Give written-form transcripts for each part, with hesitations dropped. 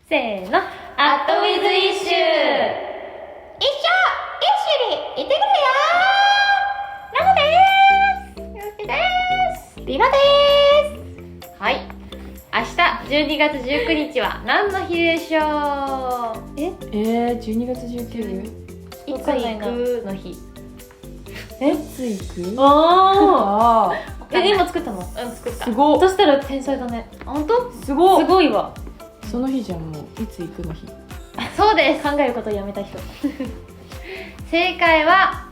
せーの、アットウィズイッシュ。一緒、イッシュに行ってくるよー。ラムでーす。ゆうきでーす。リバでーす。はい。明日12月19日は何の日でしょう。12月19日いつ行くの日。いつ行く？ああ今作ったの？作った。すごっ。そしたら天才だね。本当？すごっ。すごいわ。その日じゃん、もういつ行くの日。そうです。考えることをやめた人。正解は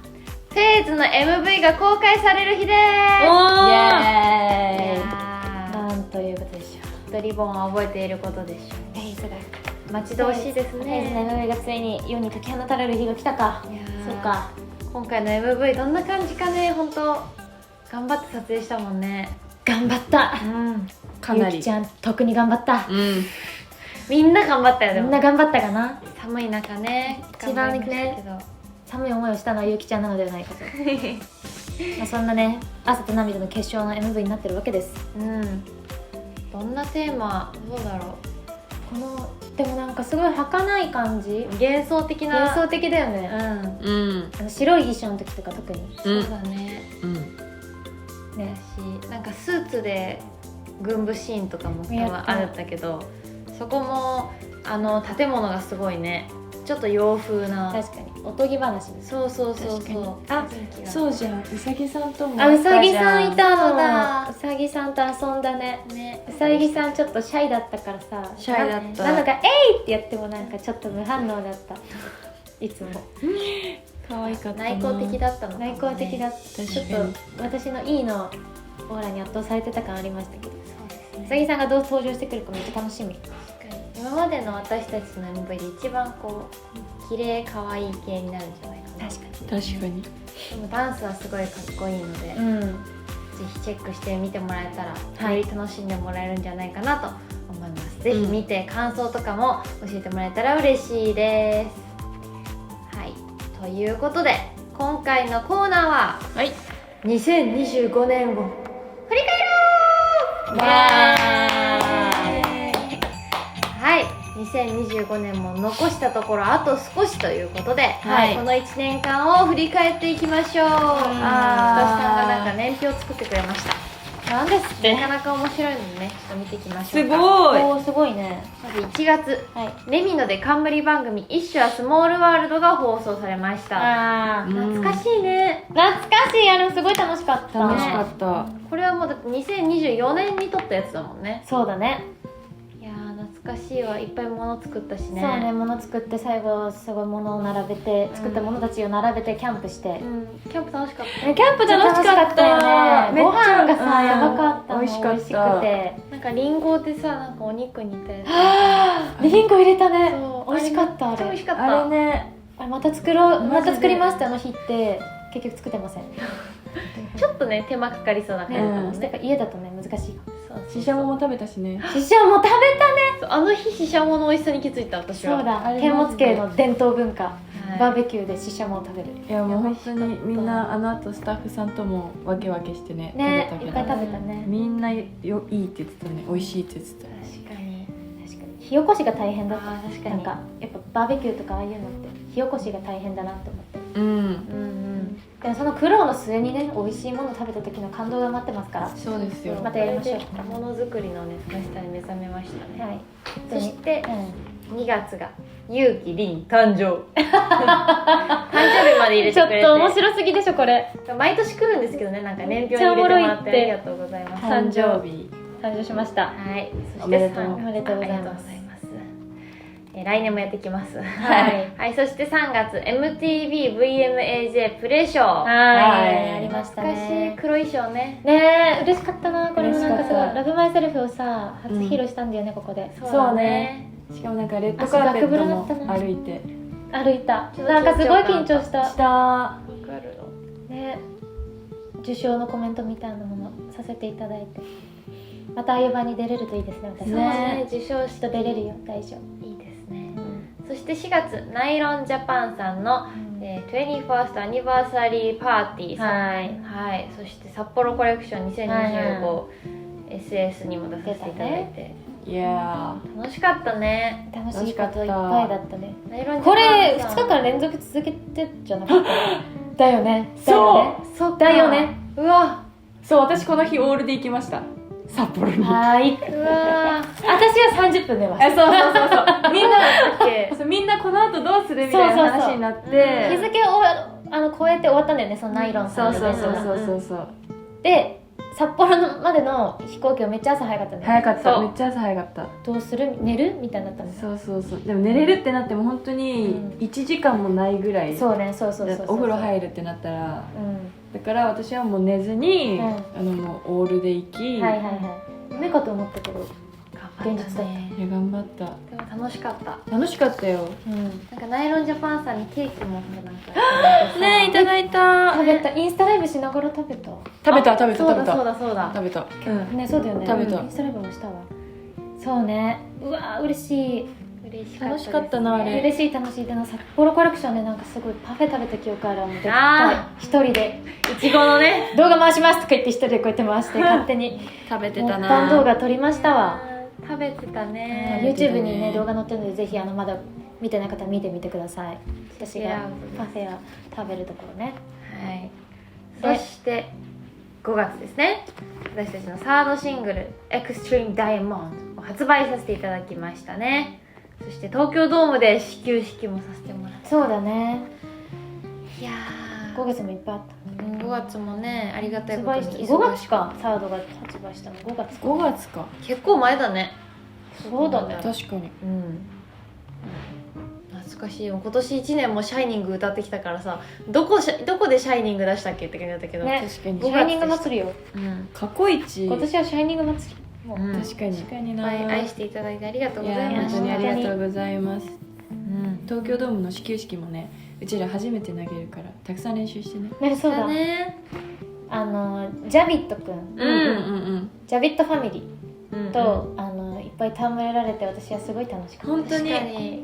フェーズの MV が公開される日です。イエーイ。なんということでしょう。ドリボンは覚えていることでしょう。フェーズが待ち遠しいですね。フェーズの MV がついに世に解き放たれる日が来たか。そうか。今回の MV どんな感じかね。本当頑張って撮影したもんね。頑張った。かなり。ゆきちゃん特に頑張った。みんな頑張ったよ。でもみんな頑張ったかな。寒い中ね。一番ね寒い思いをしたのはゆきちゃんなのではないかと。まあそんなね、朝と涙の結晶の MV になってるわけです。どんなテーマ、どうだろう。このでもなんかすごい儚い感じ。幻想的な。幻想的だよね。白い衣装の時とか特に。そうだね。ね、なんかスーツで軍部シーンとかもあるんだけど、そこも建物がすごいね。ちょっと洋風な。確かにおとぎ話です。そう。そうじゃん。うさぎさんとも。うさぎさんいたのだ。うさぎさんと遊んだね。うさぎさんちょっとシャイだったからさ。シャイだった。なのかえいってやってもなんかちょっと無反応だった。いつも。可愛かった。内向的だったの。内向的だった。ちょっと私の E のオーラに圧倒されてた感ありましたけど。うさぎさんがどう登場してくるかめっちゃ楽しみ。今までの私たちの MV で一番こう綺麗可愛い系になるんじゃないかな。確かに。でもダンスはすごいかっこいいので、ぜひチェックしてみてもらえたら、より楽しんでもらえるんじゃないかなと思います。ぜひ見て感想とかも教えてもらえたら嬉しいです。はい、ということで今回のコーナーは、2025年を振り返ろう。はい、2025年も残したところあと少しということで、この1年間を振り返っていきましょう。私さんがなんか年表を作ってくれました。なんですって。なかなか面白いのでね、ちょっと見ていきましょうか。すごいね。まず1月、レミノで冠番組「イッシュはスモールワールド」が放送されました。懐かしいね。懐かしい。あれすごい楽しかった。楽しかった。これはもうだって2024年に撮ったやつだもんね。そうだね。懐かしいわ。いっぱい物作ったしね。そうね、物作って最後すごい物を並べて、作った物たちを並べてキャンプして、キャンプ楽しかった。キャンプ楽しかったよね。ご飯がさやばかったの。美味しくて、なんかリンゴでさ、なんかお肉煮て、リンゴ入れたね。美味しかった。あれ美味しかった。あれね、また作りますって日って結局作ってません。ちょっとね手間かかりそうな感じだもんね。家だとね難しいかも。ししゃもも食べたしね。ししゃも食べたね。あの日ししゃもの美味しさに気づいた私は。そうだ、剣物系の伝統文化、バーベキューでししゃもを食べる。いやもう本当にみんなあの後スタッフさんとも分け分けしてね、いっぱい食べたね。みんないいって言ってたね。美味しいって言ってた。確かに火起こしが大変だった。確かに。なんかやっぱバーベキューとかああいうのって火起こしが大変だなって思って。でもその苦労の末にね、美味しいものを食べた時の感動が待ってますから。そうですよ。またやりましょう。ものづくりのね楽しさに目覚めましたね。そそして2月がゆうきりん誕生。誕生日まで入れてくれて。ちょっと面白すぎでしょこれ。毎年来るんですけどね、なんか年表に入れてもらってありがとうございます。誕生日誕生しました。はい。おめでとうございます。来年もやってきます。はい。そして3月 MTV VMAJ プレイショー。ありましたね。懐かしい黒衣装ね。ねえ、嬉しかったな。これもなんかさ、ラブマイセルフをさ初披露したんだよねここで。そうね。しかもなんかレッドカーペットも歩いた。なんかすごい緊張した。わかるの。ね、受賞のコメントみたいなものさせていただいて、またああいう場に出れるといいですね。私ね、受賞して出れるよ。大丈夫。いいですね。そして4月ナイロンジャパンさんの21st アニバーサリーパーティー。そして札幌コレクション2025SS にも出させていただいて、いや楽しかったね。楽しいこといっぱいだったね。ナイロンジャパンこれさん2日間連続続けてじゃなかっただよね。そっかだよね。うわそう、私この日オールで行きました、札幌に。はい。うわ私は30分寝ましそうそうそうそう、みんなだっけそうみんなこの後どうするみたいな話になってた。日付を超えて終わったんだよね、そのナイロンさんのイベントが。そうで、札幌までの飛行機がめっちゃ朝早かったんだよね。早かった、そうめっちゃ朝早かった。どうする、寝るみたいになったんですよ。そうでも寝れるってなっても本当に1時間もないぐらい、そうね、そうお風呂入る。るってなったら、うん。だから私はもう寝ずに、もうオールで行き、はいはいはい。夢かと思ったけど。頑張ったね。いや頑張った。でも楽しかった。楽しかったよ。うん。なんかナイロンジャパンさんにケーキもなんかねえ、いただいた。食べた。インスタライブしながら食べた。そうだそうだ食べた。ね、そうだよね。食べたインスタライブもしたわ。そうね。うわー、嬉しい。嬉しかった楽しかったなあれ。嬉しい、楽しい。でも札幌コレクションでなんかすごいパフェ食べた記憶ある。でっかいあ一人でいちごのね動画回しますとか言って一人でこうやって回して勝手に食べてモッたな。パン動画撮りましたわ。食べてたね。 YouTube にね動画載ってるので、ぜひまだ見てない方は見てみてください。私がパフェを食べるところね。はい。そして5月ですね。私たちのサードシングル「Extreme Diamond」を発売させていただきましたね。そして東京ドームで始球式もさせてもらって、そうだね。いや5月もいっぱいあったね。 5月もねありがたい発ことに売して5月か、サードが発売したの5月か。5月か。結構前だね。そうだね。確かに。うん懐かしいよ。今年1年も「シャイニング」歌ってきたからさ、どこで「シャイニング」出したっけって感じだったけど、ね確かに。シャイニング祭りよ。うん過去一。今年はシャイニング祭り。もううん確かに。確かにな。いっぱい愛していただいてありがとうございました。本当にありがとうございます。うん東京ドームの始球式もね、うちら初めて投げるからたくさん練習してね。ね、そうだ。ね。ジャビットくん、うんジャビットファミリうんーと、いっぱい戯れられて、私はすごい楽しかった。本当に確かに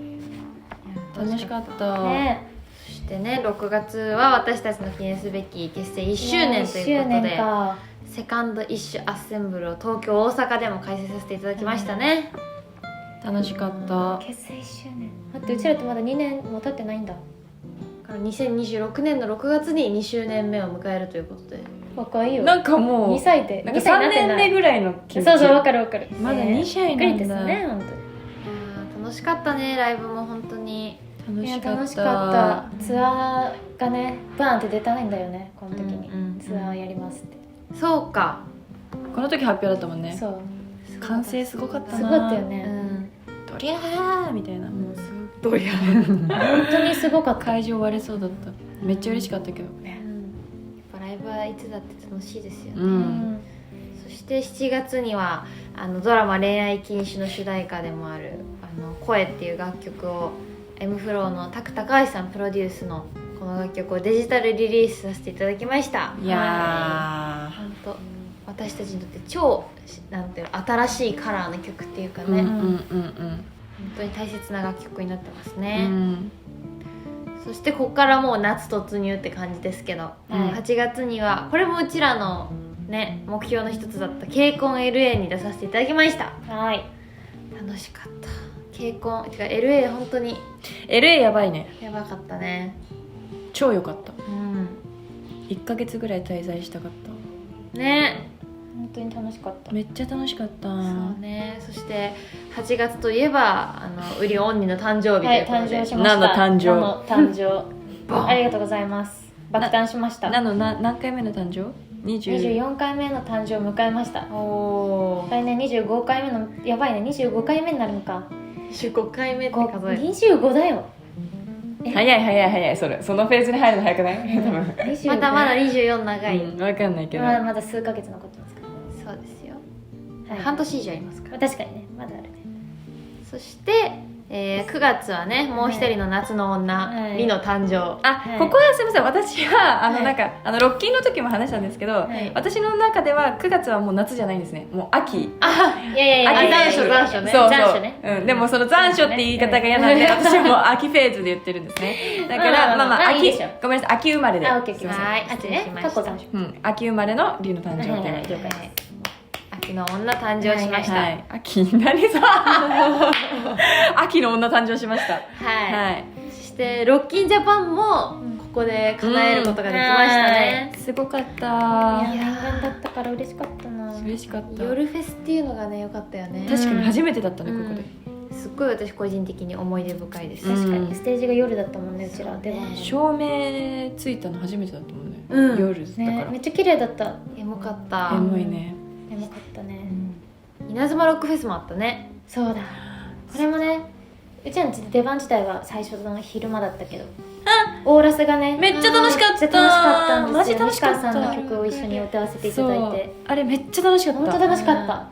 楽しかった。ね。そしてね6月は私たちの記念すべき結成1周年ということ1周年でか。セカンドイッシュアッセンブルを東京大阪でも開催させていただきましたね。楽しかった。結成1周年。待って、うちらってまだ2年も経ってないんだ。だから2026年の6月に2周年目を迎えるということで、若いよ。なんかもう2歳で。なんか2歳にな3ってない年目ぐらいの気持ち。そうそう、わかるわかる。まだ2歳なんだびっくりですね、本いやー楽しかったね。ライブも本当に当に。いや、楽しかった。楽しかった。ツアーがね、バーンって出たいんだよね、この時に。うんうんツアーやりますって。そうか。この時発表だったもんね。そう。完成すごかったな。すごかったようね。んドリャーみたいな、もうすごいどうや本当にすごかった。会場割れそうだった。めっちゃ嬉しかったけど。やっぱライブはいつだって楽しいですよね。うん。そして7月にはドラマ「恋愛禁止」の主題歌でもある「声」っていう楽曲を M フローの拓高橋さんプロデュースのこの楽曲をデジタルリリースさせていただきました。いや本当私たちにとって超なんていうの新しいカラーの曲っていうかー。ね、うん本当に大切な楽曲になってますうね、ん。そしてここからもう夏突入って感じですけど、うん8月にはこれもうちらのね目標の一つだった KCON LA に出させていただきました。はい。楽しかった。 KCON てか LA 本当に LA やばいね。やばかったね。超良かった。うん1ヶ月ぐらい滞在したかった。ね、本当に楽しかった。めっちゃ楽しかった。そうね。そして8月といえばウリオンニの誕生日とはいい、うことで、誕生しました。ナの誕生ナの誕生。ボンありがとうございます。爆誕しました。何回目の誕生24回目の誕生を迎えました。おー来年25回目の、やばいね、25回目になるのか。25回目って数える。 25だよ。早い。そのフェーズに入るの早くない？多分。 25まだまだ24長い、うん、分かんないけど。まだまだ数ヶ月残ってますかそうですよ、ら、はい、半年以上いますから。まあ確かにね、まだあるね。そして、9月はねもう一人の夏の女、はいリの誕生。あ、はいここはすみません、私ははいなんかロッキンの時も話したんですけど、い私の中では9月はもう夏じゃないんですね。もう秋。あいやいやいや、秋いやいや残暑ねそうそう、残暑ね。うん、でもその残暑って言い方が嫌なんで、私はもう秋フェーズで言ってるんですね。だからまあまあ秋いいでしょ、ごめんなさい、秋生まれで。あ、オッケーオッケー。すいません。はい失礼しました過去残暑。うん、秋生まれの龍の誕生日で。はいはいはい了解秋秋の女誕生しました。はい、秋何さ秋の女誕生しました。はい、はい、そしてロッキンジャパンもここで叶えることができましたね、すごかった。いや念願だったから嬉しかったな。嬉しかった。夜フェスっていうのがね良かったよね。確かに初めてだったね、ここで。すっごい私個人的に思い出深いです。確かにステージが夜だったもんね、うちら出番も照明ついたの初めてだったもんね、夜だからね。めっちゃ綺麗だった。エモかった。エモいね。エモかったね、稲妻ロックフェスもあったね。そうだ、これもね、うちらの出番自体は最初の昼間だったけど、オーラスがねめっちゃ楽しかった。めっちゃ楽しかったんですよ。マジ楽しかった。西川さんの曲を一緒に歌わせていただいて、あれめっちゃ楽しかった。本当楽しかった、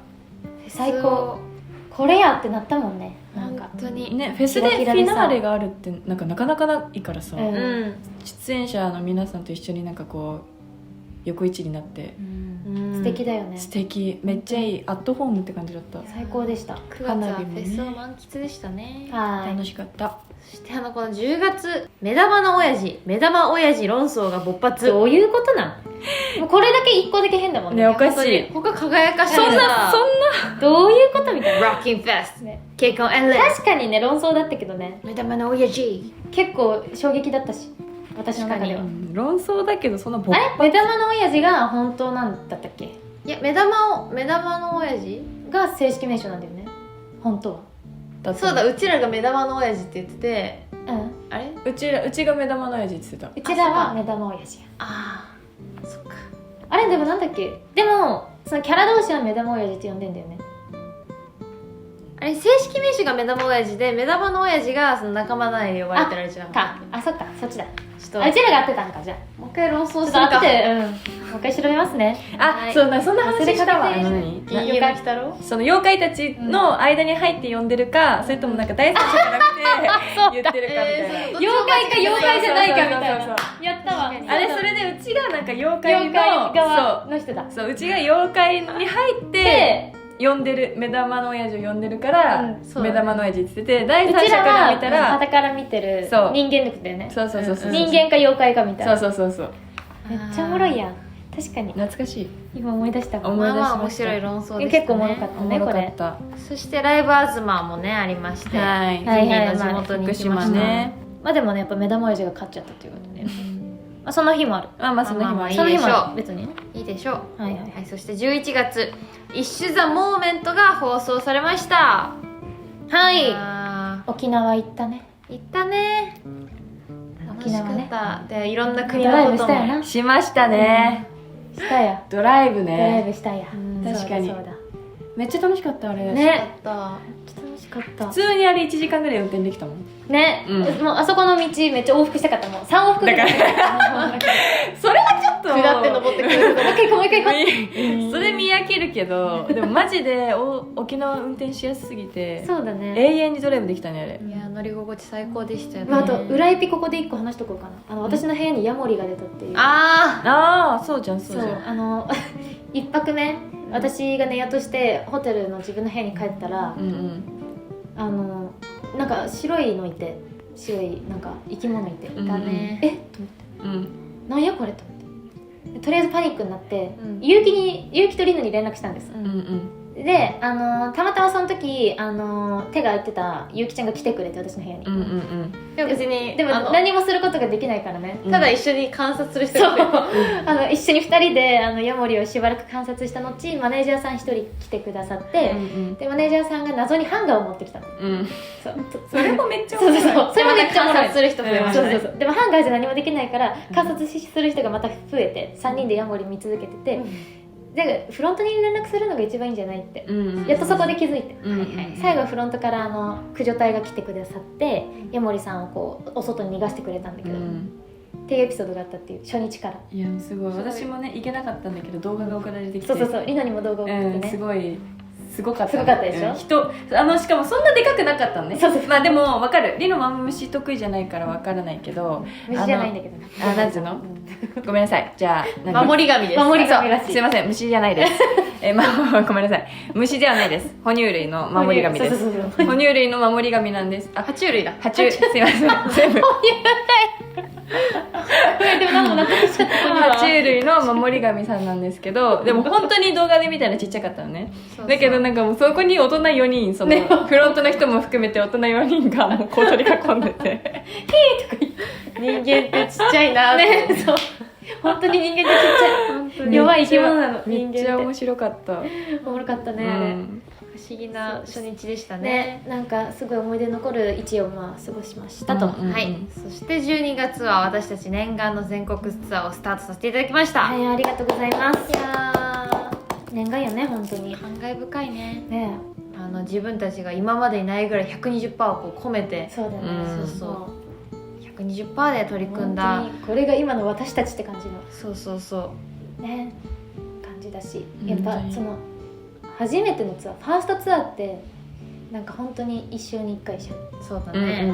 最高。これやってなったもんね。なんか本当にね、フェスでフィナーレがあるってなかなかないからさ、出演者の皆さんと一緒になんかこう横一になって、素敵だよね。素敵、めっちゃいい、アットホームって感じだった。最高でした。9月はフェスを満喫でしたね。楽しかった。そしてこの10月、目玉親父論争が勃発。どういうことなん？もうこれだけ1個だけ変だもんね。ね、おかしい。他輝かしい。そんなどういうことみたいな。ロッキンフェスね、結婚エレ確かにね、論争だったけどね、目玉の親父結構衝撃だったし、私の中では。論争だけど、そんなあれ、目玉の親父が本当なんだったっけ？いや、目玉の親父が正式名称なんだよね、本当は。そうだ、うちらが目玉の親父って言ってて、あれ、うちが目玉の親父って言ってた。うちらは目玉親父や。ああ、そっか。あれ、でもなんだっけ、でもそのキャラ同士は目玉親父って呼んでんだよね。あれ、正式名称が目玉親父で、目玉の親父がその仲間内で呼ばれてるじゃん。あ、そっか、そっちだ。ちょっとうちらが合ってたんか、じゃあもう一回論争するか。ちょっと後で、もう一回調べますね。そうだ、そんな話したわ。妖怪鬼太郎、その妖怪たちの間に入って呼んでるか、それともなんか第三者じゃなくて言ってるかみたいな。妖怪か妖怪じゃないかみたいな。やったわ。あれ、それでうちがなんか妖怪側の人だ。そう、うちが妖怪に入って呼んでる、目玉の親父を呼んでるから、目玉の親父って言ってて、第三者から見たら傍から見てる人間力だよね。そう人間か妖怪かみたいな。そう。めっちゃおもろいやん。確かに懐かしい。今思い出したもん。思い出しました。面白い論争でしたね。結構おもろかったね、これ。そしてライブアズマもねありまして、はい、ジミーの地元に行きましたね。まあでもね、やっぱ目玉親父が勝っちゃったということで、その日もある。その日もある。いいでしょう。別にね、いいでしょう。はい。そして11月、イッシュ・ザ・モーメントが放送されました。はい。沖縄行ったね。行ったね。沖縄ね。で、いろんな国のこともしましたね。したや。ドライブね。ドライブしたや。確かに。めっちゃ楽しかった、あれ。ね。めっちゃ楽しかった。普通にあれ1時間ぐらい運転できたもんね。もうあそこの道めっちゃ往復したかったもん。3往復ぐらい。それはちょっと下って登ってくる。もう一回行こう。それ見飽きるけど、でもマジで沖縄運転しやすすぎて、そうだね、永遠にドライブできたね、あれ。いや、乗り心地最高でしたよね。あと裏エピここで1個話しとこうかな。私の部屋にヤモリが出たっていう。そうじゃん。1泊目、私が寝ようとしてホテルの自分の部屋に帰ったら、なんか白いのいて、白いなんか生き物いて、いたね。と思って、なんやこれと思って、とりあえずパニックになって、結城とリノに連絡したんです。で、たまたまその時、手が空いてたゆうきちゃんが来てくれて、私の部屋に。でも別に、でも何もすることができないからね。ただ一緒に観察する人がいて、一緒に2人でヤモリをしばらく観察した後、マネージャーさん1人来てくださって、でマネージャーさんが謎にハンガーを持ってきたの。それもめっちゃそれもめっちゃ観察する人増えましたね。でもハンガーじゃ何もできないから観察する人がまた増えて、3人でヤモリ見続けてて、でフロントに連絡するのが一番いいんじゃないって、やっとそこで気づいて、最後フロントから駆除隊が来てくださって、ヤモリさんをこうお外に逃がしてくれたんだけど、っていうエピソードがあったっていう、初日から。いや、すごい。私もね行けなかったんだけど、動画が送られてきて、そうリノにも動画を送ってね、すごかった。すごかったでしょ。しかもそんなでかくなかったのね。まあでも分かる。リノもあんま虫得意じゃないから分からないけど、虫じゃないんだけどね。なんつうの？ごめんなさい。じゃあ守り神です。守り神らしい。すいません、虫じゃないです。ごめんなさい、虫ではないです。哺乳類の守り神です。そうそうそう哺乳類の守り神なんです。あ、爬虫類だ。すいません、全部でも何もなってきちゃった爬虫類の守り神さんなんですけど、でも本当に動画で見たらちっちゃかったのね。そうだけどなんかもうそこに大人4人、そのフロントの人も含めて大人4人がもうこう取り囲んでて人間ってちっちゃいなって、ね、そう本当に人間ってちっちゃい弱い生き物なの。めっちゃ面白かった。おもろかったね、あれ。うん、不思議な初日でしたね、ね。なんかすごい思い出残る一夜をまあ過ごしましたと、うんはい、そして12月は私たち念願の全国ツアーをスタートさせていただきました。はい、ありがとうございます。いや念願よね、本当に。感慨深いね。ね、自分たちが今までにないぐらい 120% をこう込めて、そうだね、うんそうそう120% で取り組んだ、本当にこれが今の私たちって感じのそうそうそうね感じだし、うんやっぱその初めてのツアー、ファーストツアーってなんか本当に一生に一回じゃん。そうだうんうんね、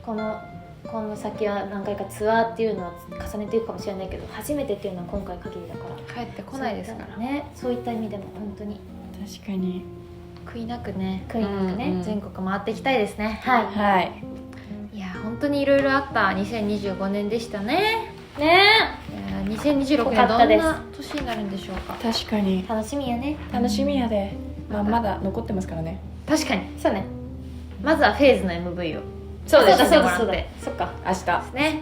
この先は何回かツアーっていうのは重ねていくかもしれないけど、初めてっていうのは今回限りだから帰ってこないですからね。そういった意味でも本当に確かに。悔いなくね、悔いなくね、うんうん全国回っていきたいですね。はいはいいや本当にいろいろあった2025年でしたね。ねいや2026よか年どんったですな年になるんでしょうか。確かに楽しみやね。楽しみやで、まあ、まだ残ってますからね。確かにそうね、まずはフェーズの MV をそうだ楽しんでもらってそうだそっか。明日ですね。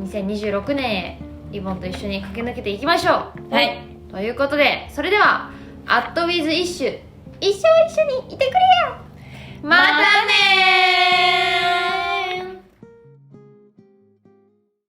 2026年へリボンと一緒に駆け抜けていきましょう。はい、ということで、それではアットウィズイッシュ一生一緒にいてくれよ。またねー。